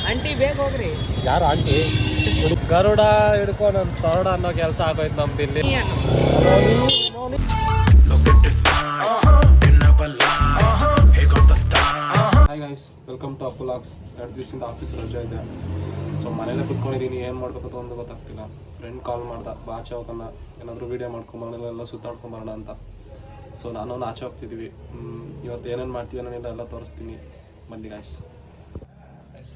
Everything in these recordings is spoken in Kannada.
ಆಂಟಿ ಬೇಗ ಹೋಗ್ರಿ. ಯಾರು ಆಂಟಿ? ಗರುಡ ಹಿಡ್ಕೊಂಡು ಒಂದು ತರಡ ಅನ್ನೋ ಕೆಲಸ ಆಗೋಯ್ತು ನಮ್ದು ಇಲ್ಲಿ. Hi guys, welcome to Appu vlogs. 2 ದಿವಸದಿಂದ ಆಫೀಸ್ ರಜೆ ಇದೆ. ಸೊ ಮನೇಲೆ ಕುತ್ಕೊಂಡಿದ್ದೀನಿ, ಏನು ಮಾಡಬೇಕು ಒಂದು ಗೊತ್ತಾಗ್ತಿಲ್ಲ. ಫ್ರೆಂಡ್ ಕಾಲ್ ಮಾಡ್ದೆ, ಬಾ ಆಚೆ ಹೋಗೋಣ, ಏನಾದರೂ ವೀಡಿಯೋ ಮಾಡ್ಕೊಂಬರೋಣ, ಸುತ್ತಾಡ್ಕೊಂಬರೋಣ ಅಂತ. ಸೊ ನಾನು ಆಚೆ ಹೋಗ್ತಿದ್ದೀವಿ. ಇವತ್ತು ಏನೇನು ಮಾಡ್ತೀವಿ ಅನ್ನೋನೆಲ್ಲ ಎಲ್ಲ ತೋರಿಸ್ತೀನಿ, ಬನ್ನಿ ಗಾಯ್ಸ್.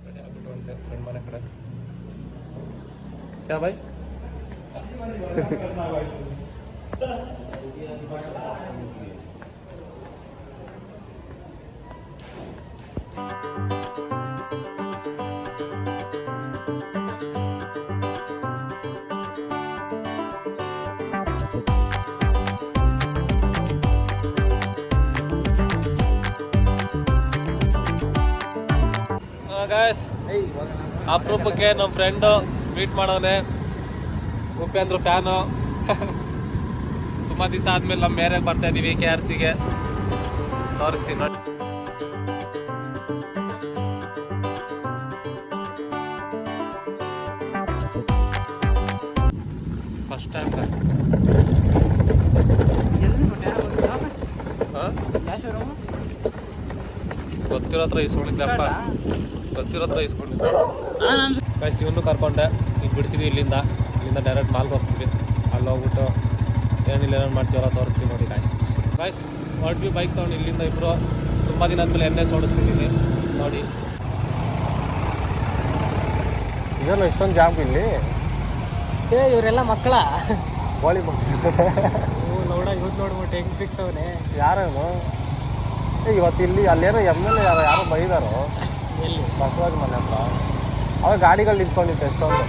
ರೆಡಿ ಆಗ್ಬಿಟ್ಟು ಹೊಂಟೆ ಫ್ರೆಂಡ್ ಮನೆ ಕಡೆ. ಕ್ಯಾ ಬಾಯ್? ಗಾಯ್ಸ್, ಅಪರೂಪಕ್ಕೆ ನಮ್ಮ ಫ್ರೆಂಡು ಮೀಟ್ ಮಾಡೋನೆ. ಉಪೇಂದ್ರ ಫ್ಯಾನು. ತುಂಬ ದಿವಸ ಆದಮೇಲೆ ನಮ್ಮ ಮೇರೆಗೆ ಬರ್ತಾ ಇದ್ದೀವಿ KRCಗೆ. ತೋರಿಸ್ತೀನಿ ನೋಡಿ. ಫಸ್ಟ್ ಟೈಮ್ ಗೊತ್ತಿರೋ ಹತ್ರ ಇಸ್ಕೊಂಡಿದ್ದಪ್ಪ, ಗೊತ್ತಿರೋ ಹತ್ರ ಇಸ್ಕೊಂಡಿದ್ದೆ. ಗೈಸ್, ಇವನು ಕರ್ಕೊಂಡೆ. ಈಗ ಬಿಡ್ತೀವಿ ಇಲ್ಲಿಂದ ಡೈರೆಕ್ಟ್ ಮಾಲ್ಗೆ ಹೋಗ್ತೀವಿ. ಅಲ್ಲಿ ಹೋಗ್ಬಿಟ್ಟು ಏನಿಲ್ಲ ಏನೇನು ಮಾಡ್ತೀವಲ್ಲ ತೋರಿಸ್ತೀವಿ ನೋಡಿ ಗಾಯ್ಸ್. ಹೊರಟ್ವಿ ಬೈಕ್ ತೊಗೊಂಡು ಇಲ್ಲಿಂದ ಇಬ್ಬರು. ತುಂಬ ದಿನ ಆದಮೇಲೆ ಎಣ್ಣೆ ಓಡಿಸ್ಬಿಟ್ಟಿವಿ ನೋಡಿ. ಇದೆಲ್ಲ ಇಷ್ಟೊಂದು ಜಾಮ್ ಇಲ್ಲಿ. ಇವರೆಲ್ಲ ಮಕ್ಕಳ ಗೋಳಿ ಮಕ್ಕಳು. ನೋಡ ಇವತ್ತು ನೋಡ್ಬಿಟ್ಟು ಹೆಂಗೆ ಸಿಕ್ಸವನೆ. ಯಾರೇನು ಇವತ್ತು ಇಲ್ಲಿ ಅಲ್ಲೇನೋ MLA ಯಾರೋ ಬೈದಾರೋ ಎಲ್ಲಿ? ಬಸವರಾಜ್ ಮನೆ ಹತ್ರ. ಅವಾಗ ಗಾಡಿಗಳು ನಿಂತ್ಕೊಂಡಿತ್ತು ಎಷ್ಟೊಂದು.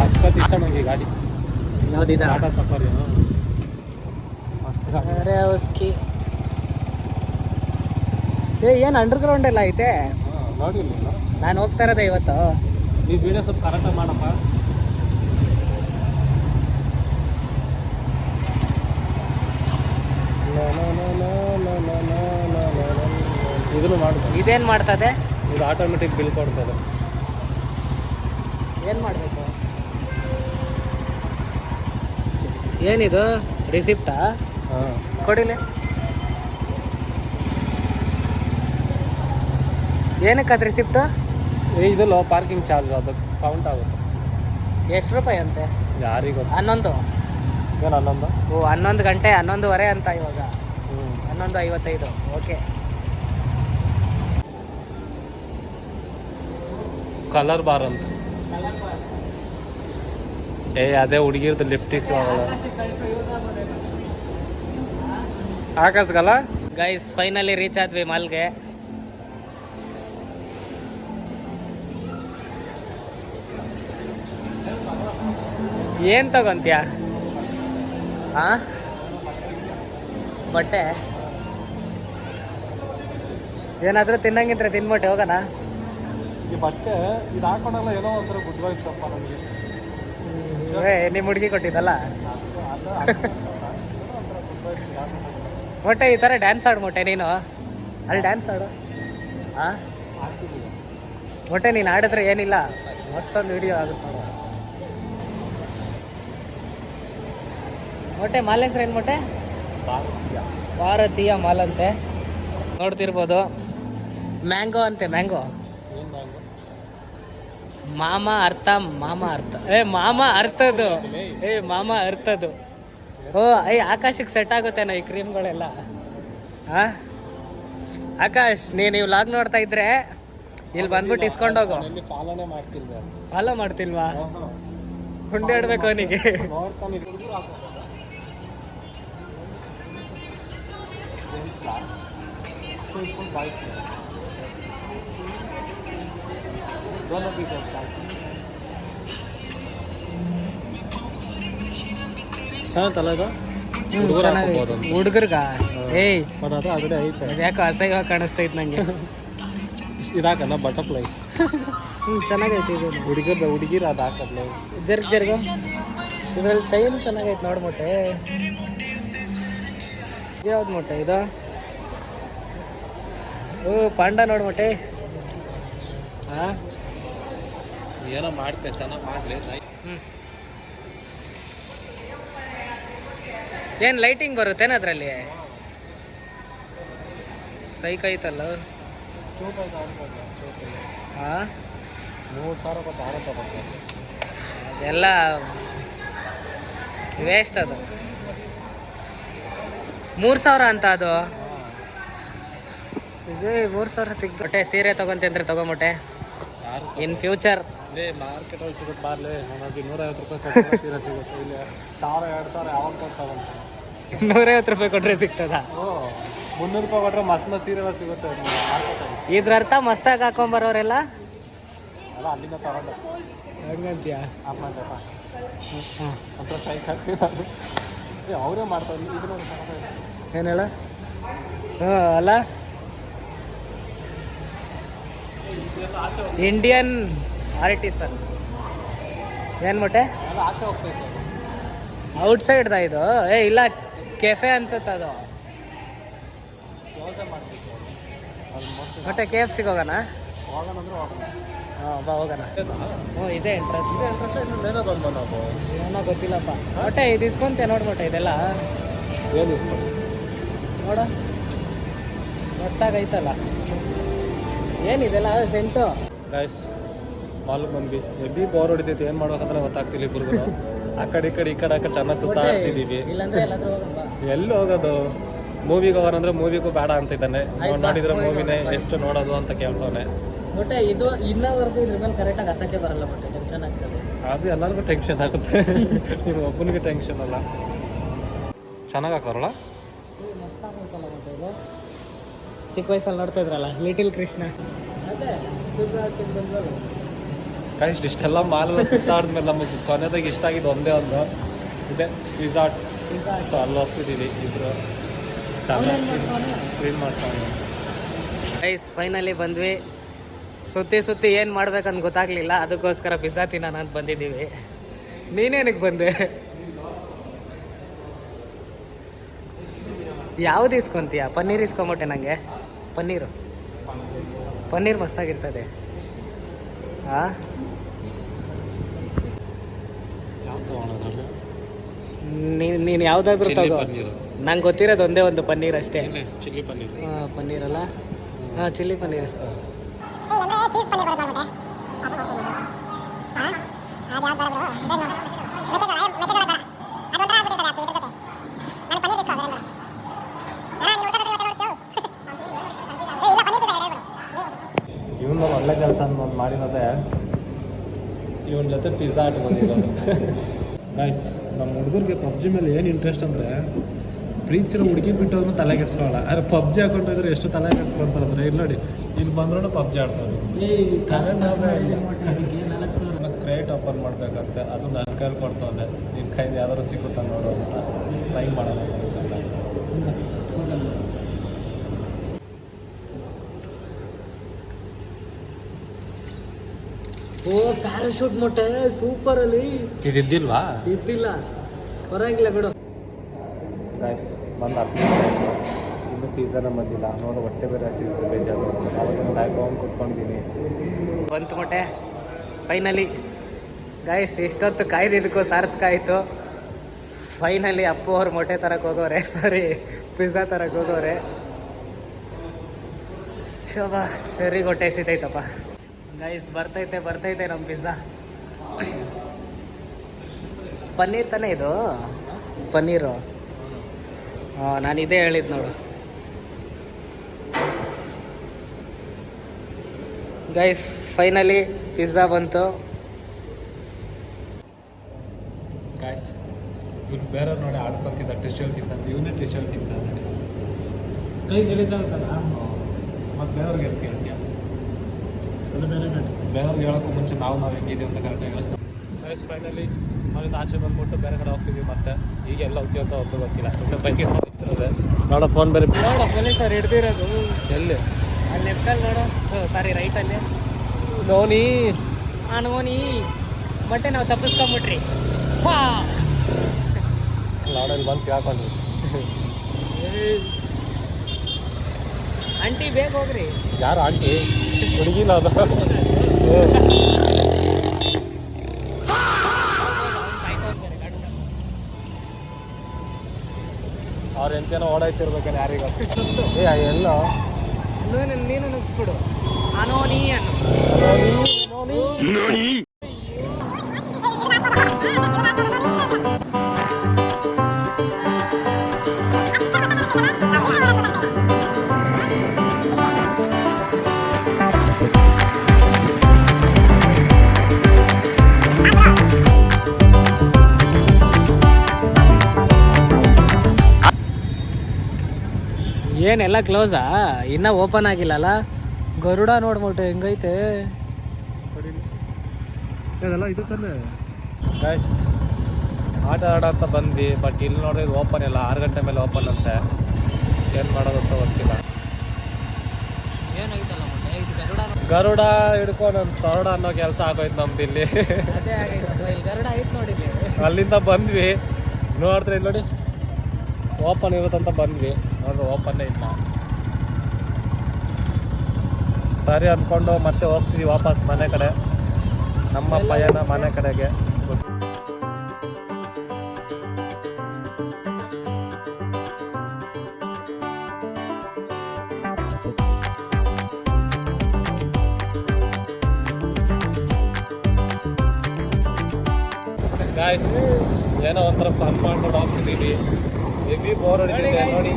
ಅಷ್ಟೊತ್ತು ಇಷ್ಟ ನನಗೆ ಗಾಡಿ. ಯಾವುದಿದೆ? ಟಾಟಾ ಸಫಾರಿ. ಅರೆ ಉಸ್ಕಿ. ಏನು ಅಂಡರ್ಗ್ರೌಂಡ್ ಎಲ್ಲ ಐತೆ? ನೋಡಿ, ನಾನು ಹೋಗ್ತಾ ಇರೋದೆ ಇವತ್ತು. ನೀವು ವೀಡಿಯೋ ಸ್ವಲ್ಪ ಕರೆಕ್ಟಾಗಿ ಮಾಡಪ್ಪ. ಇದನ್ನು ಮಾಡ್ಬೋದು. ಇದೇನು ಮಾಡ್ತದೆ? ಇದು ಆಟೋಮೆಟಿಕ್ ಬಿಲ್ ಕೊಡ್ತದೆ. ಏನು ಮಾಡಬೇಕು? ಏನಿದು ರಿಸಿಪ್ಟಾ? ಹಾಂ, ಕೊಡಿಲೆ. ಏನಕ್ಕೆ ಅದು ರಿಸಿಪ್ಟು? ಇದಲ್ಲ ಪಾರ್ಕಿಂಗ್ ಚಾರ್ಜ್, ಅದಕ್ಕೆ ಕೌಂಟ್ ಆಗುತ್ತೆ. ಎಷ್ಟು ರೂಪಾಯಿ ಅಂತೆ? ಯಾರಿಗೂ 11. ಏನು 11? ಓ, 11 ಗಂಟೆ 11:15 ಅಂತ ಇವಾಗ. 11:55. ಓಕೆ. ಕಲರ್ ಬಾರ್ ಅಂತ. ಅದೇ ಹುಡುಗಿರ್ದು ಲಿಫ್ಟಿಕ್ ಆಕಾಶಗಲ್ಲ. ಗೈಸ್, ಫೈನಲಿ ರೀಚ್ ಆದ್ವಿ ಮಾಲ್ಗೆ. ಏನು ತಗೊಂತೀಯ? ಹಾಂ, ಬಟ್ಟೆ ಏನಾದರೂ ತಿನ್ನಂಗಿದ್ರೆ ತಿನ್ಬಿಟ್ಟೆ ಹೋಗೋಣ. ಈ ಬಟ್ಟೆ ಇದು ಹಾಕೊಂಡಲ್ಲ ಏನೋ ಒಂಥರ ಗುಡ್ ವೈಬ್ಸ್ ಅಪ್ಪ ನಮಗೆ. ನಿಮ್ಮ ಹುಡುಗಿ ಕೊಟ್ಟಿದ್ದಲ್ಲ. ಮೊಟ್ಟೆ ಈ ಥರ ಡ್ಯಾನ್ಸ್ ಆಡು ಮೊಟ್ಟೆ. ನೀನು ಅಲ್ಲಿ ಡ್ಯಾನ್ಸ್ ಆಡು. ಹಾಂ, ಮೊಟ್ಟೆ ನೀನು ಆಡಿದ್ರೆ ಏನಿಲ್ಲ, ಮಸ್ತೊಂದು ವಿಡಿಯೋ ಆಗುತ್ತೆ ನೋಡು. ಮೊಟ್ಟೆ ಮಾಲ್ ಹೆಸ್ರು ಏನು ಮೊಟ್ಟೆ? ಭಾರತೀಯ ಮಾಲ್ ಅಂತೆ. ನೋಡ್ತಿರ್ಬೋದು. ಮ್ಯಾಂಗೋ ಅಂತೆ, ಮ್ಯಾಂಗೋ. ಮಾಮ ಅರ್ಥ ಮಾಮ ಅರ್ಥದ್ದು. ಮಾಮ ಅರ್ಥದ್ದು. ಓ, ಆಕಾಶಕ್ಕೆ ಸೆಟ್ ಆಗುತ್ತೇನೋ ಈ ಕ್ರೀಮ್ಗಳೆಲ್ಲ. ಹಾಂ ಆಕಾಶ್, ನೀನು ಈ ವ್ಲಾಗ್ ನೋಡ್ತಾ ಇದ್ರೆ ಇಲ್ಲಿ ಬಂದ್ಬಿಟ್ಟು ಇಸ್ಕೊಂಡೋಗು. ಫಾಲೋ ಮಾಡ್ತಿಲ್ವಾ? ಹುಂಡೆ ಆಡ್ಬೇಕು ಅವನಿಗೆ. ಹುಡುಗರ್ಗ ಯಾಕೋ ಅಸಹ್ಯವಾಗಿ ಕಾಣಿಸ್ತೈತೆ ನಂಗೆ. ಇದಾಕಲ್ಲ ಬಟರ್ಫ್ಲೈ. ಚೆನ್ನಾಗೈತೆ ಇದು ಹುಡುಗಿರ ಅದು ಹಾಕದ್ಲೆ ಜರ್ಗ ಇದ್ರಲ್ಲಿ ಚೈನ್ ಚೆನ್ನಾಗೈತೆ ನೋಡಿ ಮೊಟ್ಟೆ. ಯಾವ್ದು ಮೊಟ್ಟೆ ಇದು? ಓ ಪಾಂಡ ನೋಡಿ ಮೊಟ್ಟೆ. ಹಾಂ ಏನೋ ಮಾಡ್ತೆ ಚೆನ್ನಾಗಿ ಮಾಡಲಿ. ಏನು ಲೈಟಿಂಗ್ ಬರುತ್ತೇನ ಅದರಲ್ಲಿ? ಸೈಕ್ ಐತಲ್ಲ. ಹಾಂ 3,000 ಕೊಟ್ಟು ಆರೋ ತಗೊಂಡು ಎಲ್ಲ ವೇಸ್ಟ್ ಅದು. 3,000 ಅಂತ ಅದು. ಇದು 3,000 ತೆಗ್ದು ಮೊಟ್ಟೆ ಸೀರೆ ತೊಗೊಂತಂದ್ರೆ ತೊಗೊಂಬಿಟ್ಟೆ ಇನ್ ಫ್ಯೂಚರ್. ಮಾರ್ಕೆಟಲ್ಲಿ ಸಿಗುತ್ತೆ ಬಾರ್ಲಿ. ನಾನು 150 ರೂಪಾಯಿ ಸೀರೆ ಸಿಗುತ್ತೆ. ಇಲ್ಲಿ 1,000-2,000 ಯಾವಾಗ ಕೊಡ್ತಾವಂತ. 150 ರೂಪಾಯಿ ಕೊಟ್ಟರೆ ಸಿಗ್ತದ? 300 ರೂಪಾಯಿ ಕೊಟ್ಟರೆ ಮಸ್ತ್ ಸೀರೆ ಎಲ್ಲ ಸಿಗುತ್ತೆ ಮಾರ್ಕೆಟಲ್ಲಿ. ಇದ್ರ ಅರ್ಥ ಮಸ್ತಾಗಿ ಹಾಕೊಂಬರೋರೆಲ್ಲ ಅಲ್ಲ ಅಲ್ಲಿಂದ ತಗೊಂಡು ಹಂಗಂತೀಯ? ಹಾಕೊಂಡಪ್ಪ ಅಂತ ಸೈಜ್ ಹಾಕ್ತಿದ್ದಾರೆ. ಅವರೇ ಮಾಡ್ತಾರೆ. ಇದು ನೋಡಿ ಏನು ಹೇಳ? ಹಾಂ ಅಲ್ಲ, ಇಂಡಿಯನ್ ಆರ್ಟಿಸನ್ ಏನು ಮೊಟ್ಟೆ? ಎಲ್ಲ ಆಚೆ ಹೋಗ್ತೈತೆ. ಔಟ್ಸೈಡ್ದ ಇದು? ಇಲ್ಲ ಕೆಫೆ ಅನ್ಸುತ್ತೆ ಅದು. ವ್ಯವಸಾಯ ಮಾಡಬೇಕು ಮೊಟ್ಟೆ KFCಗೆ ಹೋಗೋಣ? ಹೋಗೋಣಂದ್ರೆ ಹೋಗೋಣ. ಹಾಂ ಬಾ ಹೋಗೋಣ. ಹ್ಞೂ ಇದೆ ಎಂಟ್ರೆನ್ಸ್. ಏನೋ ಬಂದು ನಾವು ಏನೋ ಗೊತ್ತಿಲ್ಲಪ್ಪ. ಮೊಟ್ಟೆ ಇದು ಇಸ್ಕೊಂತೆ ನೋಡಿ ಮೊಟ್ಟೆ ಇದೆಲ್ಲ ಏನು ನೋಡ ಮಸ್ತಾಗೈತಲ್ಲ. ಏನಿದೆಲ್ಲ ಸೆಂಟು? ಗೈಸ್ ಮಾಲ್ ಬಂದ್ವಿ. ಎಲ್ಲಿ ಬೋರ್ ಹೊಡಿತೈತಿ, ಏನು ಮಾಡ್ಬೇಕಂದ್ರೆ ಗೊತ್ತಾಗ್ತಿಲ್ಲ ಇಬ್ಬರಿಗೂ. ಆ ಕಡೆ ಈ ಕಡೆ ಚೆನ್ನಾಗಿ ಸುತ್ತಾಡ್ತಿದ್ದೀವಿ. ಇಲ್ಲಾಂದ್ರೆ ಎಲ್ಲಾದ್ರೂ ಹೋಗಪ್ಪ. ಎಲ್ಲಿ ಹೋಗೋದು? ಮೂವಿಗೆ ಹೋಗೋರಂದ್ರೆ ಮೂವಿಗೂ ಬೇಡ ಅಂತಿದ್ದಾನೆ. ನೋಡಿದ್ರೆ ಮೂವಿನೇ ಎಷ್ಟು ನೋಡೋದು ಅಂತ ಕೇಳ್ತಾನೆ. ಮೊಟ್ಟೆ ಇದು ಇನ್ನವರೆಗೂ ಇದ್ರ ಮೇಲೆ ಕರೆಕ್ಟಾಗಿ ಹತ್ತಕ್ಕೆ ಬರಲ್ಲ. ಮೊಟ್ಟೆ ಟೆನ್ಷನ್ ಆಗ್ತದೆ. ಅದು ಎಲ್ಲರಿಗೂ ಟೆನ್ಷನ್ ಆಗುತ್ತೆ. ನಿಮ್ಮ ಒಬ್ಬನಿಗೆ ಟೆನ್ಷನ್ ಅಲ್ಲ. ಚೆನ್ನಾಗಿ ಹಾಕೋರಲ್ಲ. ಮಸ್ತಾಗೈತಲ್ಲ ಮೊಟ್ಟೆ ಇದು. ಚಿಕ್ಕ ವಯಸ್ಸಲ್ಲಿ ನೋಡ್ತಾ ಇದ್ರಲ್ಲ ಲಿಟಿಲ್ ಕೃಷ್ಣ. ಅದೇ ಗೈಸ್ ಇಷ್ಟೆಲ್ಲ ಮಾಲೆಲ್ಲ ಸುತ್ತಾಡಿದ್ಮೇಲೆ ನಮಗೆ ಕೊನೆದಾಗ ಇಷ್ಟ ಆಗಿದ್ದು ಒಂದೇ ಒಂದು ಇದೆ, ರಿಸಾರ್ಟ್. ಸೊ ಅಲ್ಲಿ ಹೋಗ್ತಿದ್ದೀವಿ ಇಬ್ಬರು. ಚೆನ್ನಾಗಿ ಕ್ಲೀನ್ ಮಾಡ್ಕೊಂಡು ಗೈಸ್ ಫೈನಲಿ ಬಂದ್ವಿ. ಸುತ್ತಿ ಏನು ಮಾಡ್ಬೇಕಂತ ಗೊತ್ತಾಗ್ಲಿಲ್ಲ. ಅದಕ್ಕೋಸ್ಕರ ಪಿಜ್ಜಾ ತಿನ್ನೋಣ ಅಂತ ಬಂದಿದ್ದೀವಿ. ನೀನೇನಕ್ಕೆ ಬಂದೆ? ಯಾವ್ದು ಇಸ್ಕೊಂತೀಯ? ಪನ್ನೀರ್ ಇಸ್ಕೊಂಬಿಟ್ಟೆ ನನಗೆ. ಪನ್ನೀರ್ ಮಸ್ತಾಗಿರ್ತದೆ. ಹಾಂ ನೀನು ಯಾವುದಾದ್ರೂ ತಗೋ. ನಂಗೆ ಗೊತ್ತಿರೋದು ಒಂದೇ ಒಂದು ಪನ್ನೀರ್ ಅಷ್ಟೇ. ಚಿಲ್ಲಿ ಪನ್ನೀರ್. ಹಾಂ ಪನ್ನೀರಲ್ಲ? ಹಾಂ ಚಿಲ್ಲಿ ಪನ್ನೀರ್ ಇಸ್ಕೊ. ಜೀವನದಲ್ಲಿ ಒಳ್ಳೆ ಕೆಲಸ ಅಂತ ಮಾಡಿರೋದೆ ಇವನ ಜೊತೆ ಪಿಜ್ಜಾ ಆಟ ಬಂದಿರೋದು. ಗೈಸ್ ನಮ್ಮ ಹುಡುಗರಿಗೆ ಪಬ್ಜಿ ಮೇಲೆ ಏನು ಇಂಟ್ರೆಸ್ಟ್ ಅಂದರೆ, ಪ್ರೀತಿಸಿರೋ ಹುಡುಗಿ ಬಿಟ್ಟೋದ್ರು ತಲೆ ಕೆಡ್ಸ್ಕೊಳ್ಳಲ್ಲ. ಆದರೆ ಪಬ್ಜಿ ಹಾಕೊಂಡಿದ್ರೆ ಎಷ್ಟು ತಲೆ ಕೆಡ್ಸ್ಕೊಳ್ತಾರಂದ್ರೆ, ಇಲ್ಲಿ ನೋಡಿ ಇಲ್ಲಿ ಬಂದ್ರೂ ಪಬ್ಜಿ ಆಡ್ತಾರೆ. ಕ್ರೇಟ್ ಓಪನ್ ಮಾಡಬೇಕಂತೆ, ಅದು ನನ್ನ ಕೈಲಿ ಕೊಡ್ತಾವೆ. ನಿನ್ನ ಕೈಲಿ ಯಾವ್ದಾದ್ರು ಸಿಗುತ್ತಾ ನೋಡು ಅಂತ ಟ್ರೈ ಮಾಡೋಣ. ಓ ಪ್ಯಾರಾಶೂಟ್ ಮೊಟ್ಟೆ ಸೂಪರಲ್ಲಿ. ಇದಿದ್ದಿಲ್ವಾ? ಇದ್ದಿಲ್ಲ, ಪರವಾಗಿಲ್ಲ ಬಿಡು. ಗೈಸ್ ಬಂದು 10 ನಿಮಿಷ ಆಯಿತು, ಇನ್ನೂ ಪಿಜ್ಜಾನ ಬಂದಿಲ್ಲ. ನೋಡು ಹೊಟ್ಟೆ ಬೇರೆ ಸಿಗ್ತದೆ ಬೇಜಾರು. ಅವಾಗ ಹೋಗಿ ಕೂತ್ಕೊಂಡಿದ್ದೀನಿ. ಬಂತು ಮೊಟ್ಟೆ ಫೈನಲಿ. ಗೈಸ್ ಎಷ್ಟೊತ್ತು ಕಾಯ್ದಿದ್ದಕ್ಕೂ ಸಾರ್ಥಕ ಆಯಿತು. ಫೈನಲಿ ಅಪ್ಪು ಅವ್ರು ಮೊಟ್ಟೆ ತರಕ್ಕೆ ಹೋಗೋರೆ, ಸಾರಿ ಪಿಜ್ಜಾ ತರಕ್ಕೆ ಹೋಗೋರೆ. ಶೋಭಾ ಸರಿ ಹೊಟ್ಟೆ ಸಿತೈತಪ್ಪ. ಗೈಸ್ ಬರ್ತೈತೆ ನಮ್ಮ ಪಿಜ್ಜಾ. ಪನ್ನೀರ್ ತಾನೇ ಇದು? ಪನ್ನೀರು. ಹಾಂ ನಾನು ಇದೇ ಹೇಳಿದ್ದು ನೋಡು. ಗೈಸ್ ಫೈನಲಿ ಪಿಜ್ಜಾ ಬಂತು. ಗೈಸ್ ಇವ್ನು ಬೇರೆ ನೋಡಿ ಆಡ್ಕೊತಿದ್ದ, ಟಿಶ್ಯೂ ತಿಂತ, ಇವನೇ ಟಿಶ್ಯೂ ತಿಂತ ನೋಡಿ. ಕೈ ಗಿಳಿಸಲ್ಲ. ಮತ್ತು ಬೇರೆಯವ್ರಿಗೆ ಹೇಳ್ತೀಯ ಬೇರೆಯವ್ರಿಗೆ ಹೇಳೋಕ್ಕೂ ಮುಂಚೆ ನಾವು ಹೆಂಗಿದ್ದೀವಿ ಅಂತ ಕರೆಕ್ಟಾಗಿ ಯೋಚನೆ. ಗೈಸ್ ಫೈನಲಿ ಅವರಿಂದ ಆಚೆ ಬಂದ್ಬಿಟ್ಟು ಬೇರೆ ಕಡೆ ಹೋಗ್ತೀವಿ. ಮತ್ತೆ ಈಗ ಎಲ್ಲ ಹೋಗ್ತೀವಿ ಅಂತ ಒಬ್ಬರು ಗೊತ್ತಿಲ್ಲ. ಸ್ವಲ್ಪ ಬೈಕಿಗೆ ಹೋಗ್ತಿರೋದೆ. ನೋಡೋ ಫೋನ್ ಬೇರೆ ನೋಡ ಪೊಲೀಸರು ಹಿಡ್ದಿರೋದು ಎಲ್ಲಿ? ಅಲ್ಲಿ ಲೆಫ್ಟಲ್ಲಿ ನೋಡು, ಸಾರಿ ರೈಟಲ್ಲಿ. ನೋನಿ ನೋನಿ ಬಟ್ಟೆ ನಾವು ತಪ್ಪಿಸ್ಕೊಂಬಿಟ್ರಿ ಲಾಡಲ್ಲಿ ಬಂದು ಸಿಗಾಕೊಂಡ್ವಿ. ಆಂಟಿ ಬೇಗ ಹೋಗ್ರಿ. ಯಾರು ಆಂಟಿ? ಹುಡುಗಿನ ಅದು. ಅವ್ರು ಎಂತೇನೋ ಓಡಾಯ್ತಿರ್ಬೇಕೇನು ಯಾರಿಗ ಎಲ್ಲೋ ನೀನು ನುಗ್ಸ್ಬಿಡು ಅನೋನಿ ಅನ್ನು. ಏನೆಲ್ಲ ಕ್ಲೋಸಾ? ಇನ್ನೂ ಓಪನ್ ಆಗಿಲ್ಲಲ್ಲ. ಗರುಡ ನೋಡ್ಬಿಟ್ಟು ಹೆಂಗೈತೆ. ಇದೆಲ್ಲ ಇದು ತಾನೆ ಗೈಸ್. ಆಟ ಆಡೋಂತ ಬಂದ್ವಿ, ಬಟ್ ಇಲ್ಲಿ ನೋಡಿದ್ರೆ ಓಪನ್ ಇಲ್ಲ. 6 ಗಂಟೆ ಮೇಲೆ ಓಪನ್ ಅಂತೆ. ಏನು ಮಾಡೋದು ಅಂತ ಗೊತ್ತಿಲ್ಲ. ಏನಾಗಿತ್ತಲ್ಲ ಮತ್ತೆ ಇದು ಗರುಡ ಹಿಡ್ಕೊಂಡು ಒಂದು ಸೊರಡ ಅನ್ನೋ ಕೆಲಸ ಆಗೋಯ್ತು ನಮ್ದು ಇಲ್ಲಿ. ಅದೇ ಆಗೈತಪ್ಪ, ಇಲ್ಲಿ ಗರುಡ ಐತೆ ನೋಡಿಲ್ಲಿ. ಅಲ್ಲಿಂದ ಬಂದ್ವಿ, ನೋಡಿದ್ರೆ ಇಲ್ಲಿ ನೋಡಿ ಓಪನ್ ಇರುತ್ತಂತ ಬಂದ್ವಿ, ನೋಡ್ರಿ ಓಪನ್ನೇ ಇಲ್ಲ. ಸರಿ ಅಂದ್ಕೊಂಡು ಮತ್ತೆ ಹೋಗ್ತೀವಿ ವಾಪಸ್ ಮನೆ ಕಡೆ. ನಮ್ಮ ಪಯಣ ಮನೆ ಕಡೆಗೆ. ಗಾಯ್ಸ್, ಏನೋ ಒಂಥರ ಫನ್ ಮಾಡ್ಕೊಂಡು ಹೋಗ್ತಿದ್ದೀವಿ. ಹೆವಿ ಬೋರ್ ಹೊಡಿತಿದೆ ನೋಡಿ.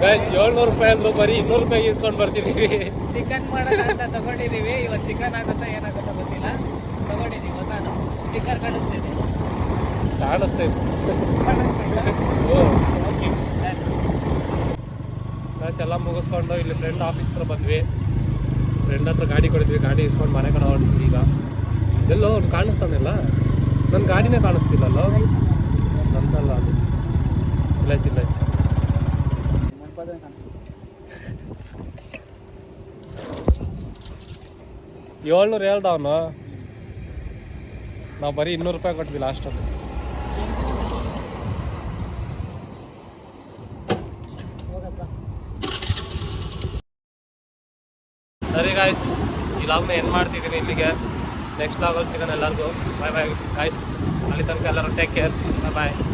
ಗೈಸ್ 700 ರೂಪಾಯಿ ಅಂದ್ರು, ಬರೀ 200 ರೂಪಾಯಿ ಇಸ್ಕೊಂಡು ಬರ್ತಿದ್ದೀವಿ. ಚಿಕನ್ ಮಾಡೋಣ ಅಂತ ತಗೊಂಡಿದ್ದೀವಿ. ಇವತ್ತು ಚಿಕನ್ ಆಗುತ್ತಾ ಏನಾಗುತ್ತೋ ಗೊತ್ತಿಲ್ಲ. ತಗೊಂಡಿದ್ದೀವಿ ಹೊಸದು. ಸ್ಟಿಕ್ಕರ್ ಕಾಣಿಸ್ತಿದೆ. ಕಾಣಿಸ್ತೈತೆ. ಗೈಸ್ ಎಲ್ಲ ಮುಗಿಸ್ಕೊಂಡು ಇಲ್ಲಿ ಫ್ರೆಂಡ್ ಆಫೀಸ್ ಹತ್ರ ಬಂದ್ವಿ. ಫ್ರೆಂಡ್ ಹತ್ರ ಗಾಡಿ ಕೊಡಿದ್ವಿ, ಗಾಡಿ ಇಸ್ಕೊಂಡು ಮನೆ ಕಡೆ ಹೊರಡ್ತೀವಿ. ಈಗ ಎಲ್ಲೋ ಅವ್ನು ಕಾಣಿಸ್ತಾನಿಲ್ಲ, ನನ್ನ ಗಾಡಿನೇ ಕಾಣಿಸ್ತಿಲ್ಲಲ್ಲೋ. ನಂದಲ್ಲ ಅದು. ಇಲ್ಲ 700 ಹೇಳ್ದ ಅವನು. ನಾವು ಬರೀ 200 ರೂಪಾಯಿ ಕೊಟ್ವಿ ಲಾಸ್ಟಲ್ಲಿ. ಸರಿ ಗಾಯ್ಸ್, ಈ ಲಾಗ್ನ ಎಂಡ್ ಮಾಡ್ತಿದ್ದೀನಿ ಇಲ್ಲಿಗೆ. ನೆಕ್ಸ್ಟ್ ಲಾಗಲ್ಲಿ ಸಿಗೋಣ ಎಲ್ಲರಿಗೂ. ಬಾಯ್ ಬಾಯ್ ಗಾಯ್ಸ್. ಅಲ್ಲಿ ತನಕ ಎಲ್ಲರೂ ಟೇಕ್ ಕೇರ್. ಬಾಯ್.